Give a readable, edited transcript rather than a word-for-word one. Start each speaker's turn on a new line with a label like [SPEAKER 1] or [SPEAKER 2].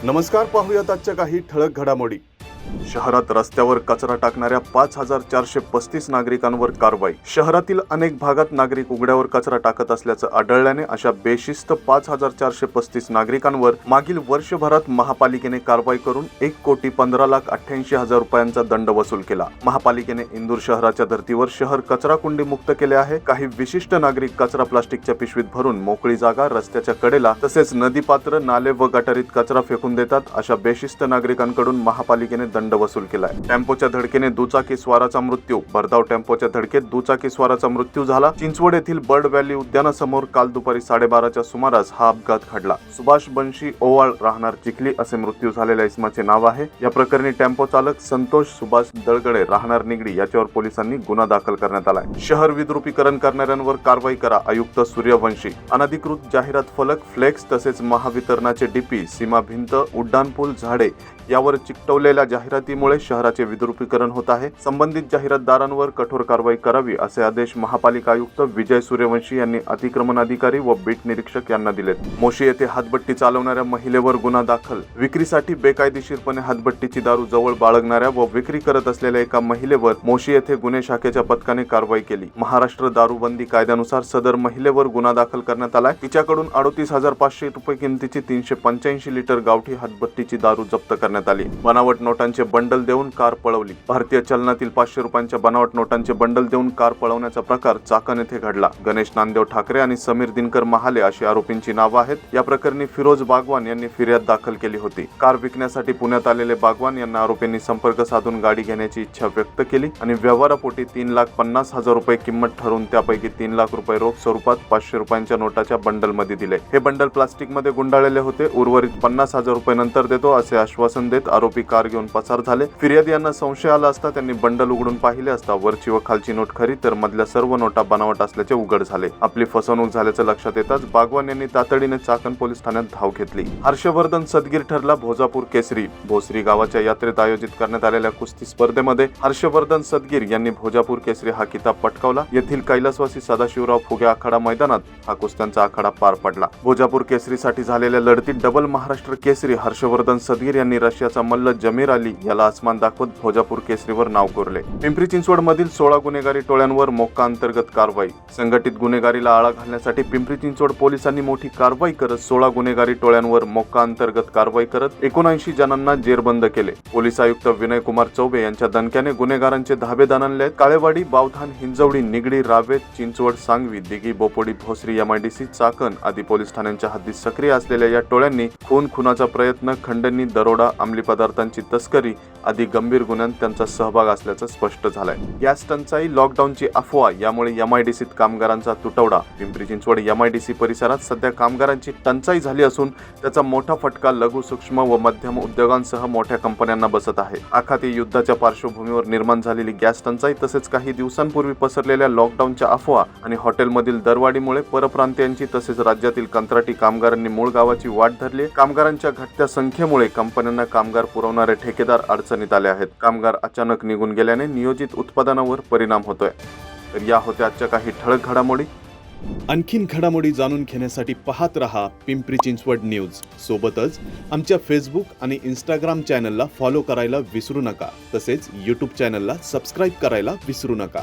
[SPEAKER 1] नमस्कार, पाहूयात आजच्या काही ठळक घडामोडी. शहरात रस्त्यावर कचरा टाकणाऱ्या 5435 नागरिकांवर कारवाई. शहरातील अनेक भागात नागरिक उघड्यावर कचरा टाकत असल्याचं आढळल्याने अशा बेशिस्त 5435 नागरिकांवर मागील वर्षभरात महापालिकेने कारवाई करून 1,15,88,000 रुपयांचा दंड वसूल केला. महापालिकेने इंदूर शहराच्या धर्तीवर शहर कचरा कुंडी मुक्त केले आहे. काही विशिष्ट नागरिक कचरा प्लास्टिकच्या पिशवीत भरून मोकळी जागा, रस्त्याच्या कडेला तसेच नदीपात्र, नाले व गटारीत कचरा फेकून देतात. अशा बेशिस्त नागरिकांकडून महापालिकेने दंड वसूल केलाय. टेम्पोच्या धडकेने दुचाकी स्वाराचा मृत्यू. भरधाव टेम्पोच्या धडकेत दुचाकी स्वाराचा मृत्यू झाला. चिंचवड येथील बर्ड व्हॅली उद्यानासमोर काल दुपारी 12:30च्या सुमारास हा अपघात घडला. सुभाष बंशी ओवाळ, राहणार चिखली असे मृत्यू झालेल्या इसमाचे नाव आहे. या प्रकरणी टेम्पो चालक संतोष सुभाष दळगडे, राहणार निगडी याच्यावर पोलिसांनी गुन्हा दाखल करण्यात आलाय. शहर विद्रुपीकरण करणाऱ्यांवर कारवाई करा. आयुक्त सूर्यवंशी. अनधिकृत जाहिरात फलक, फ्लेक्स तसेच महावितरणाचे डीपी, सीमा भिंत, उड्डाणपूल, झाडे यावर चिकटवलेल्या जाहिरातीमुळे शहराचे विद्रुपीकरण होत आहे. संबंधित जाहिरातदारांवर कठोर कारवाई करावी असे आदेश महापालिका आयुक्त विजय सूर्यवंशी यांनी अतिक्रमण अधिकारी व बीट निरीक्षक यांना दिलेत. मोशी येथे हातभट्टी चालवणाऱ्या महिलेवर गुन्हा दाखल. विक्रीसाठी बेकायदेशीरपणे हातभट्टीची दारू जवळ बाळगणाऱ्या व विक्री करत असलेल्या एका महिलेवर मोशी येथे गुन्हे शाखेच्या पथकाने कारवाई केली. महाराष्ट्र दारूबंदी कायद्यानुसार सदर महिलेवर गुन्हा दाखल करण्यात आलाय. तिच्याकडून 38,500 रुपये किमतीची 385 लिटर गावठी हातभट्टीची दारू जप्त करण्यात आली. बनावट नोटांचे बंडल देऊन कार पळवली. भारतीय चलनातील 500 रुपयांच्या बनावट नोटांचे बंडल देऊन कार पळवण्याचा प्रकार चाकण येथे घडला. गणेश नामदेव ठाकरे आणि समीर दिनकर महाले अशी आरोपींची नावं आहेत. या प्रकरणी फिरोज बागवान यांनी फिर्याद दाखल केली होती. कार विकण्यासाठी पुण्यात आलेले बागवान यांना आरोपींनी संपर्क साधून गाडी घेण्याची इच्छा व्यक्त केली आणि व्यवहारापोटी 3,50,000 रुपये किंमत ठरवून त्यापैकी 3 लाख रुपये रोख स्वरूपात 500 रुपयांच्या नोटाच्या बंडलमध्ये दिले. हे बंडल प्लास्टिकमध्ये गुंडाळलेले होते. उर्वरित 50,000 रुपये नंतर देतो असे आश्वासन देत आरोपी कार घेऊन पसार झाले. फिर्यादी यांना संशय आला असता त्यांनी बंडल उघडून पाहिले असता वरची व खालची नोट खरी तर मधल्या सर्व नोटा बनावट असल्याचे उघड झाले. आपली फसवणूक झाल्याचं लक्षात येताच बागवान यांनी तातडीने चाकण पोलीस ठाण्यात धाव घेतली. हर्षवर्धन सदगीर ठरला भोजापूर केसरी. भोसरी गावाच्या यात्रेत आयोजित करण्यात आलेल्या कुस्ती स्पर्धेमध्ये हर्षवर्धन सदगीर यांनी भोजापूर केसरी हा किताब पटकावला. येथील कैलासवासी सदाशिवराव फुगे आखाडा मैदानात हा कुस्त्यांचा आखाडा पार पडला. भोजापूर केसरीसाठी झालेल्या लढतीत डबल महाराष्ट्र केसरी हर्षवर्धन सदगीर यांनी रशियाचा मल्ल जमीर अली याला आसमान दाखवत भोजापूर केसरीवर नाव कोरले. पिंपरी चिंचवड मधील 16 गुन्हेगारी टोळ्यांवर मोक्का अंतर्गत कारवाई. संघटित गुन्हेगारीला आळा घालण्यासाठी पिंपरी चिंचवड पोलिसांनी मोठी कारवाई करत 16 गुन्हेगारी टोळ्यांवर मोक्का अंतर्गत कारवाई करत 79 जणांना जेरबंद केले. पोलीस आयुक्त विनय कुमार चौबे यांच्या दणक्याने गुन्हेगारांचे धाबे दाणले. काळेवाडी, बावधान, हिंजवडी, निगडी, रावेत, चिंचवड, सांगवी, दिघी, बोपोडी, भोसरी, MIDC, चाकण आदी पोलीस ठाण्यांच्या हद्दीत सक्रिय असलेल्या या टोळ्यांनी खुनाचा प्रयत्न, खंडणी, दरोडा, अंमली पदार्थांची तस्करी आदी गंभीर गुन्ह्यांत त्यांचा सहभाग असल्याचं स्पष्ट झालंय. गॅस टंचाई, लॉकडाऊनची अफवा यामुळे MIDCत कामगारांचा तुटवडा. पिंपरी चिंचवड MIDC परिसरात सध्या कामगारांची टंचाई झाली असून त्याचा मोठा फटका लघु, सूक्ष्म व मध्यम उद्योगांसह मोठ्या कंपन्यांना बसत आहे. आखाती युद्धाच्या पार्श्वभूमीवर निर्माण झालेली गॅस टंचाई तसेच काही दिवसांपूर्वी पसरलेल्या लॉकडाऊनच्या अफवा आणि हॉटेलमधील दरवाढीमुळे परप्रांतीयांची तसेच राज्यातील कंत्राटी कामगारांनी मूळ गावाची वाट धरली. कामगारांच्या घटत्या संख्येमुळे कंपन्यांना कामगार पुरवणारे ठेकेदार अडचणीत आले आहेत. कामगार अचानक निघून गेल्याने नियोजित उत्पादनावर परिणाम होतोय. तर या होत्या आजच्या काही ठळक घडामोडी. आणखीन घडामोडी जाणून घेण्यासाठी पाहत रहा पिंपरी चिंचवड न्यूज. सोबतच आमच्या फेसबुक आणि इंस्टाग्राम चॅनलला फॉलो करायला विसरू नका. तसेच YouTube चॅनलला सबस्क्राईब करायला विसरू नका.